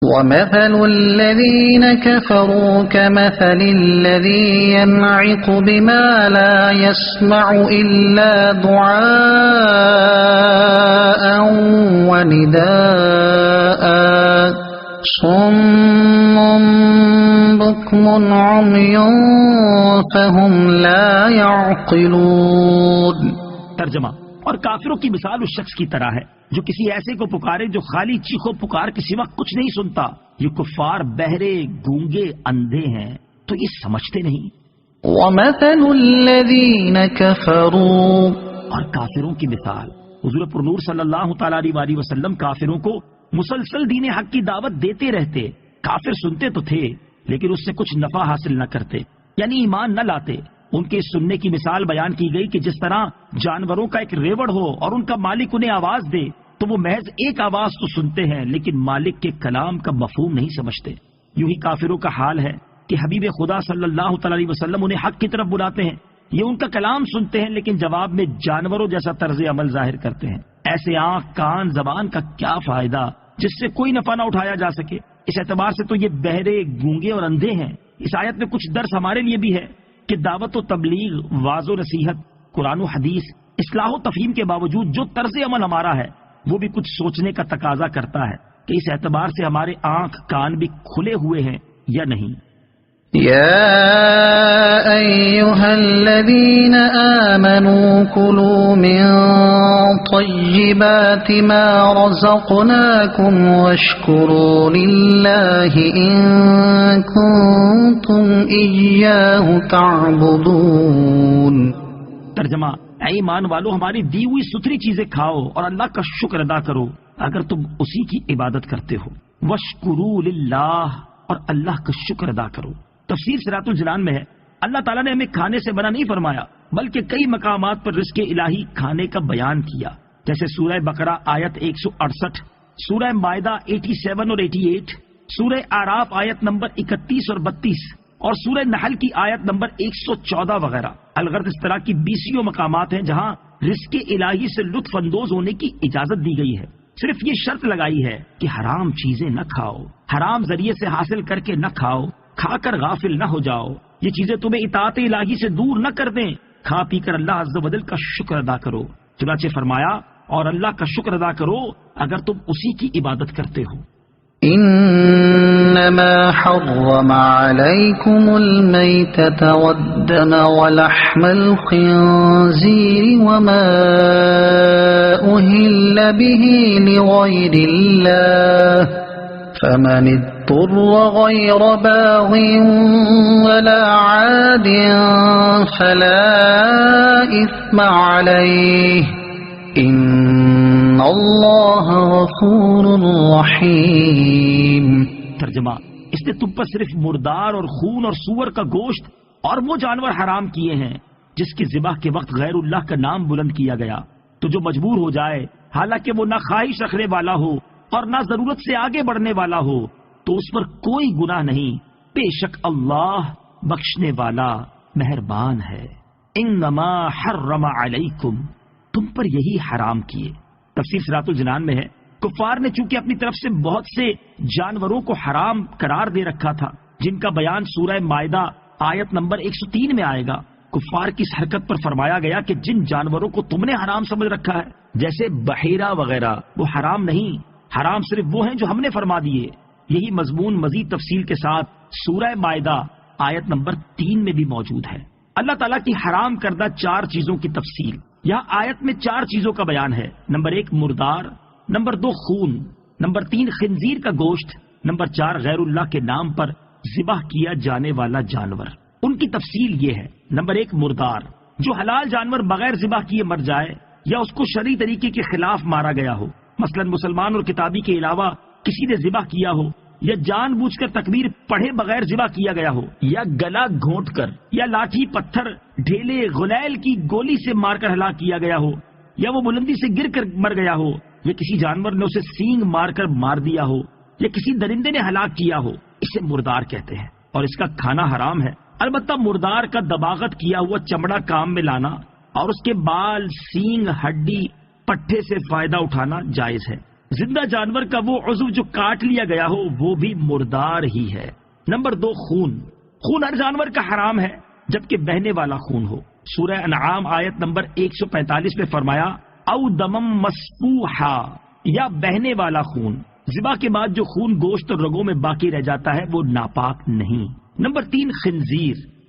وَمَثَلُ الَّذِينَ كَفَرُوا كَمَثَلِ الَّذِي يَنْعِقُ بِمَا لَا يَسْمَعُ إِلَّا دُعَاءً وَنِدَاءً صُمٌّ بُكْمٌ عُمْيٌ فَهُمْ لَا يَعْقِلُونَ۔ ترجمہ: اور کافروں کی مثال اس شخص کی طرح ہے جو کسی ایسے کو پکارے جو خالی چیخو پکار کے سوا کچھ نہیں سنتا۔ یہ کفار بہرے، گونگے، اندھے ہیں تو یہ سمجھتے نہیں۔ وَمَثَلُ الَّذِينَ كَفَرُوا، اور کافروں کی مثال، حضور پرنور صلی اللہ تعالی علیہ وسلم کافروں کو مسلسل دین حق کی دعوت دیتے رہتے۔ کافر سنتے تو تھے لیکن اس سے کچھ نفع حاصل نہ کرتے، یعنی ایمان نہ لاتے۔ ان کے سننے کی مثال بیان کی گئی کہ جس طرح جانوروں کا ایک ریوڑ ہو اور ان کا مالک انہیں آواز دے تو وہ محض ایک آواز تو سنتے ہیں لیکن مالک کے کلام کا مفہوم نہیں سمجھتے۔ یوں ہی کافروں کا حال ہے کہ حبیب خدا صلی اللہ تعالی علیہ وسلم انہیں حق کی طرف بلاتے ہیں، یہ ان کا کلام سنتے ہیں لیکن جواب میں جانوروں جیسا طرز عمل ظاہر کرتے ہیں۔ ایسے آنکھ، کان، زبان کا کیا فائدہ جس سے کوئی نفع نہ اٹھایا جا سکے؟ اس اعتبار سے تو یہ بہرے، گونگے اور اندھے ہیں۔ اس آیت میں کچھ درس ہمارے لیے بھی ہے کہ دعوت و تبلیغ، واعظ و نصیحت، قرآن و حدیث، اصلاح و تفہیم کے باوجود جو طرز عمل ہمارا ہے وہ بھی کچھ سوچنے کا تقاضا کرتا ہے کہ اس اعتبار سے ہمارے آنکھ، کان بھی کھلے ہوئے ہیں یا نہیں۔ یا ایہا الذین آمنوا کلوا من طیبات ما رزقناکم واشکروا للہ ان کنتم ایاہ تعبدون۔ ترجمہ: اے ایمان والو، ہماری دی ہوئی ستھری چیزیں کھاؤ اور اللہ کا شکر ادا کرو اگر تم اسی کی عبادت کرتے ہو۔ واشکروا للہ، اور اللہ کا شکر ادا کرو۔ تفسیر صراط الجنان میں ہے اللہ تعالیٰ نے ہمیں کھانے سے منع نہیں فرمایا بلکہ کئی مقامات پر رزق الہی کھانے کا بیان کیا، جیسے سورہ بقرہ آیت 168، سورہ مائدہ 87 اور 88، سورہ اعراف آیت نمبر 31 اور 32 اور سورہ نحل کی آیت نمبر 114 وغیرہ۔ الغرض اس طرح کی 20 مقامات ہیں جہاں رزق الہی سے لطف اندوز ہونے کی اجازت دی گئی ہے۔ صرف یہ شرط لگائی ہے کہ حرام چیزیں نہ کھاؤ، حرام ذریعے سے حاصل کر کے نہ کھاؤ، کھا کر غافل نہ ہو جاؤ، یہ چیزیں تمہیں اطاعت الہی سے دور نہ کر دیں، کھا پی کر اللہ عز و جل کا شکر ادا کرو۔ چنانچہ فرمایا اور اللہ کا شکر ادا کرو اگر تم اسی کی عبادت کرتے ہو۔ انما حرم علیکم المیتۃ والدم ولحم الخنزیر وما اہل به لغیر اللہ فمن اضطر غیر باغ ولا عاد فلا اثم علیہ ان اللہ غفور رحیم۔ ترجمہ: اس نے تم پر صرف مردار اور خون اور سور کا گوشت اور وہ جانور حرام کیے ہیں جس کی ذبح کے وقت غیر اللہ کا نام بلند کیا گیا، تو جو مجبور ہو جائے حالانکہ وہ نہ خواہش رکھنے والا ہو اور نہ ضرورت سے آگے بڑھنے والا ہو تو اس پر کوئی گناہ نہیں، بے شک اللہ بخشنے والا مہربان ہے۔ انما حرم علیکم، تم پر یہی حرام کیے۔ تفسیر صراط الجنان میں ہے کفار نے چونکہ اپنی طرف سے بہت سے جانوروں کو حرام قرار دے رکھا تھا جن کا بیان سورہ مائدہ آیت نمبر 103 میں آئے گا، کفار کی اس حرکت پر فرمایا گیا کہ جن جانوروں کو تم نے حرام سمجھ رکھا ہے جیسے بحیرہ وغیرہ وہ حرام نہیں، حرام صرف وہ ہیں جو ہم نے فرما دیے۔ یہی مضمون مزید تفصیل کے ساتھ سورہ مائدہ آیت نمبر 3 میں بھی موجود ہے۔ اللہ تعالیٰ کی حرام کردہ 4 چیزوں کی تفصیل یہاں آیت میں 4 چیزوں کا بیان ہے۔ نمبر 1 مردار، نمبر 2 خون، نمبر 3 خنزیر کا گوشت، نمبر 4 غیر اللہ کے نام پر ذبح کیا جانے والا جانور۔ ان کی تفصیل یہ ہے: نمبر 1 مردار، جو حلال جانور بغیر ذبح کیے مر جائے یا اس کو شرعی طریقے کے خلاف مارا گیا ہو، مثلا مسلمان اور کتابی کے علاوہ کسی نے ذبح کیا ہو، یا جان بوجھ کر تکبیر پڑھے بغیر ذبح کیا گیا ہو، یا گلا گھونٹ کر، یا لاٹھی، پتھر، ڈھیلے، غلیل کی گولی سے مار کر ہلاک کیا گیا ہو، یا وہ بلندی سے گر کر مر گیا ہو، یا کسی جانور نے اسے سینگ مار کر مار دیا ہو، یا کسی درندے نے ہلاک کیا ہو، اسے مردار کہتے ہیں اور اس کا کھانا حرام ہے۔ البتہ مردار کا دباغت کیا ہوا چمڑا کام میں لانا اور اس کے بال، سینگ، ہڈی، پٹھے سے فائدہ اٹھانا جائز ہے۔ زندہ جانور کا وہ عضو جو کاٹ لیا گیا ہو وہ بھی مردار ہی ہے۔ نمبر 2، خون ہر جانور کا حرام ہے جبکہ بہنے والا خون ہو۔ سورہ انعام آیت نمبر 145 میں فرمایا او دمم مسفوحا، یا بہنے والا خون۔ ذبح کے بعد جو خون گوشت اور رگوں میں باقی رہ جاتا ہے وہ ناپاک نہیں۔ نمبر 3،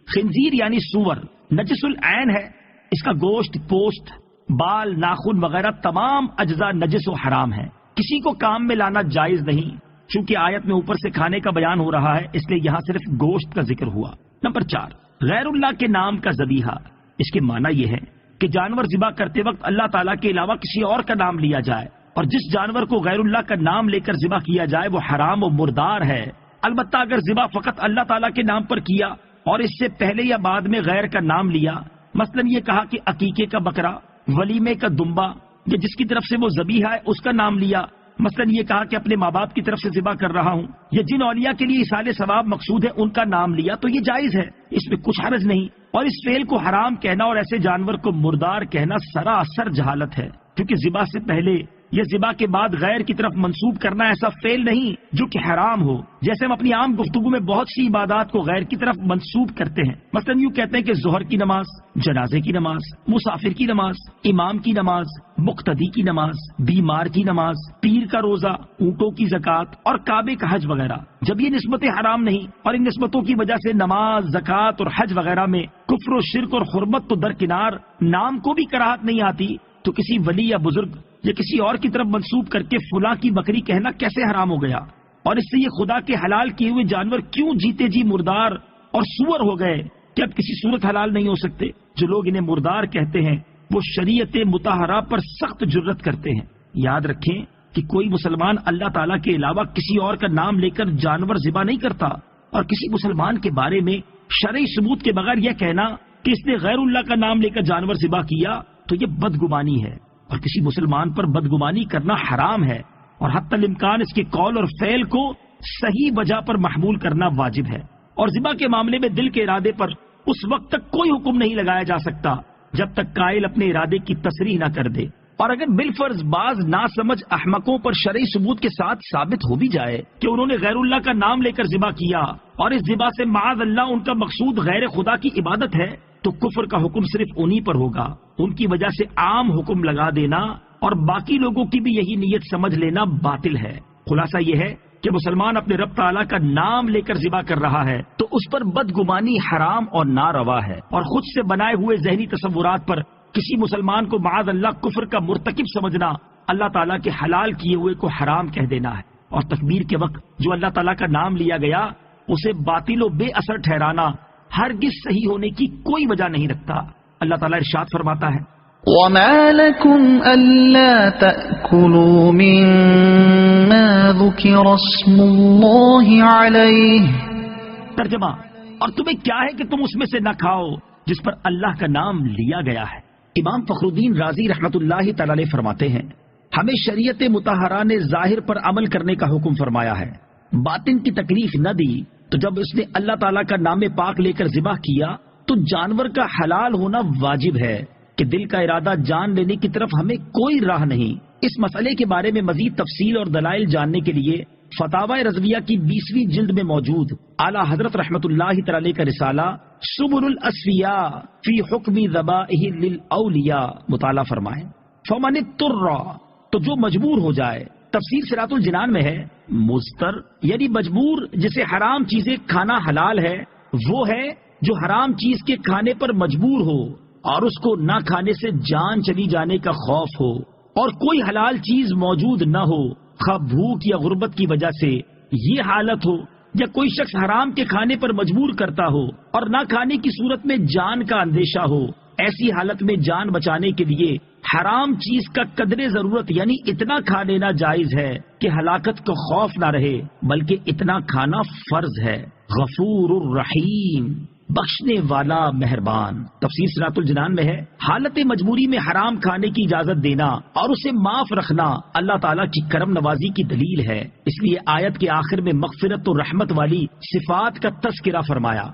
خنزیر یعنی سور نجس العین ہے، اس کا گوشت، پوست، بال، ناخن وغیرہ تمام اجزاء نجس و حرام ہے، کسی کو کام میں لانا جائز نہیں۔ چونکہ آیت میں اوپر سے کھانے کا بیان ہو رہا ہے اس لیے یہاں صرف گوشت کا ذکر ہوا۔ نمبر 4، غیر اللہ کے نام کا ذبیحہ۔ اس کے معنی یہ ہے کہ جانور ذبح کرتے وقت اللہ تعالیٰ کے علاوہ کسی اور کا نام لیا جائے، اور جس جانور کو غیر اللہ کا نام لے کر ذبح کیا جائے وہ حرام و مردار ہے۔ البتہ اگر ذبح فقط اللہ تعالیٰ کے نام پر کیا اور اس سے پہلے یا بعد میں غیر کا نام لیا، مثلا یہ کہا کہ عقیقے کا بکرا، ولیمے کا دمبا، یا جس کی طرف سے وہ ذبیحہ ہے اس کا نام لیا، مثلا یہ کہا کہ اپنے ماں باپ کی طرف سے ذبح کر رہا ہوں، یا جن اولیاء کے لیے ایصال ثواب مقصود ہے ان کا نام لیا، تو یہ جائز ہے، اس میں کچھ حرج نہیں۔ اور اس فعل کو حرام کہنا اور ایسے جانور کو مردار کہنا سراسر جہالت ہے، کیونکہ ذبح سے پہلے یا ذبح کے بعد غیر کی طرف منسوب کرنا ایسا فعل نہیں جو کہ حرام ہو۔ جیسے ہم اپنی عام گفتگو میں بہت سی عبادات کو غیر کی طرف منسوب کرتے ہیں، مثلا یوں کہتے ہیں کہ ظہر کی نماز، جنازے کی نماز، مسافر کی نماز، امام کی نماز، مقتدی کی نماز، بیمار کی نماز، پیر کا روزہ، اونٹوں کی زکوٰۃ اور کعبے کا حج وغیرہ۔ جب یہ نسبتیں حرام نہیں اور ان نسبتوں کی وجہ سے نماز، زکوٰۃ اور حج وغیرہ میں کفر و شرک اور حرمت تو درکنار، نام کو بھی کراہت نہیں آتی، تو کسی ولی یا بزرگ یا کسی اور کی طرف منسوب کر کے فلاں کی بکری کہنا کیسے حرام ہو گیا؟ اور اس سے یہ خدا کے حلال کیے ہوئے جانور کیوں جیتے جی مردار اور سور ہو گئے کہ اب کسی صورت حلال نہیں ہو سکتے؟ جو لوگ انہیں مردار کہتے ہیں وہ شریعت مطہرہ پر سخت جرت کرتے ہیں۔ یاد رکھیں کہ کوئی مسلمان اللہ تعالیٰ کے علاوہ کسی اور کا نام لے کر جانور ذبح نہیں کرتا، اور کسی مسلمان کے بارے میں شرعی ثبوت کے بغیر یہ کہنا کہ اس نے غیر اللہ کا نام لے کر جانور ذبح کیا تو یہ بدگمانی ہے، اور کسی مسلمان پر بدگمانی کرنا حرام ہے، اور حتی الامکان اس کے قول اور فعل کو صحیح وجہ پر محمول کرنا واجب ہے۔ اور ذبح کے معاملے میں دل کے ارادے پر اس وقت تک کوئی حکم نہیں لگایا جا سکتا جب تک قائل اپنے ارادے کی تصریح نہ کر دے، اور اگر بالفرض بعض ناسمجھ احمقوں پر شرعی ثبوت کے ساتھ ثابت ہو بھی جائے کہ انہوں نے غیر اللہ کا نام لے کر ذبح کیا اور اس ذبح سے معاذ اللہ ان کا مقصود غیر خدا کی عبادت ہے، تو کفر کا حکم صرف انہی پر ہوگا۔ ان کی وجہ سے عام حکم لگا دینا اور باقی لوگوں کی بھی یہی نیت سمجھ لینا باطل ہے۔ خلاصہ یہ ہے کہ مسلمان اپنے رب تعالیٰ کا نام لے کر ذبح کر رہا ہے تو اس پر بدگمانی حرام اور ناروا ہے، اور خود سے بنائے ہوئے ذہنی تصورات پر کسی مسلمان کو معاذ اللہ کفر کا مرتکب سمجھنا اللہ تعالیٰ کے حلال کیے ہوئے کو حرام کہہ دینا ہے، اور تکبیر کے وقت جو اللہ تعالیٰ کا نام لیا گیا اسے باطل و بے اثر ٹھہرانا ہرگز صحیح ہونے کی کوئی وجہ نہیں رکھتا۔ اللہ تعالیٰ ارشاد فرماتا ہے وَمَا لَكُمْ أَلَّا تَأْكُلُوا مِمَّا ذُكِرَ اسْمُ اللَّهِ عَلَيْهِ۔ ترجمہ، اور تمہیں کیا ہے کہ تم اس میں سے نہ کھاؤ جس پر اللہ کا نام لیا گیا ہے۔ امام فخر الدین رازی رحمت اللہ تعالی علیہ فرماتے ہیں ہمیں شریعت مطہرہ نے ظاہر پر عمل کرنے کا حکم فرمایا ہے، باطن کی تکلیف نہ دی، تو جب اس نے اللہ تعالیٰ کا نام پاک لے کر ذبح کیا تو جانور کا حلال ہونا واجب ہے کہ دل کا ارادہ جان لینے کی طرف ہمیں کوئی راہ نہیں۔ اس مسئلے کے بارے میں مزید تفصیل اور دلائل جاننے کے لیے فتاوی رضویہ کی 20ویں جلد میں موجود اعلیٰ حضرت رحمت اللہ تعالی کا رسالہ سبل الاصفیاء فی حکم ذبائح للاولیاء مطالعہ فرمائیں۔ فمن اضطر، تو جو مجبور ہو جائے، تفسیر صراط الجنان میں ہے مضطر یعنی مجبور، جسے حرام چیزیں کھانا حلال ہے وہ ہے جو حرام چیز کے کھانے پر مجبور ہو اور اس کو نہ کھانے سے جان چلی جانے کا خوف ہو، اور کوئی حلال چیز موجود نہ ہو، خواہ بھوک یا غربت کی وجہ سے یہ حالت ہو، یا کوئی شخص حرام کے کھانے پر مجبور کرتا ہو اور نہ کھانے کی صورت میں جان کا اندیشہ ہو۔ ایسی حالت میں جان بچانے کے لیے حرام چیز کا قدر ضرورت یعنی اتنا کھا لینا جائز ہے کہ ہلاکت کا خوف نہ رہے، بلکہ اتنا کھانا فرض ہے۔ غفور الرحیم، بخشنے والا مہربان۔ تفسیر صراط الجنان میں ہے حالت مجبوری میں حرام کھانے کی اجازت دینا اور اسے معاف رکھنا اللہ تعالیٰ کی کرم نوازی کی دلیل ہے، اس لیے آیت کے آخر میں مغفرت و رحمت والی صفات کا تذکرہ فرمایا۔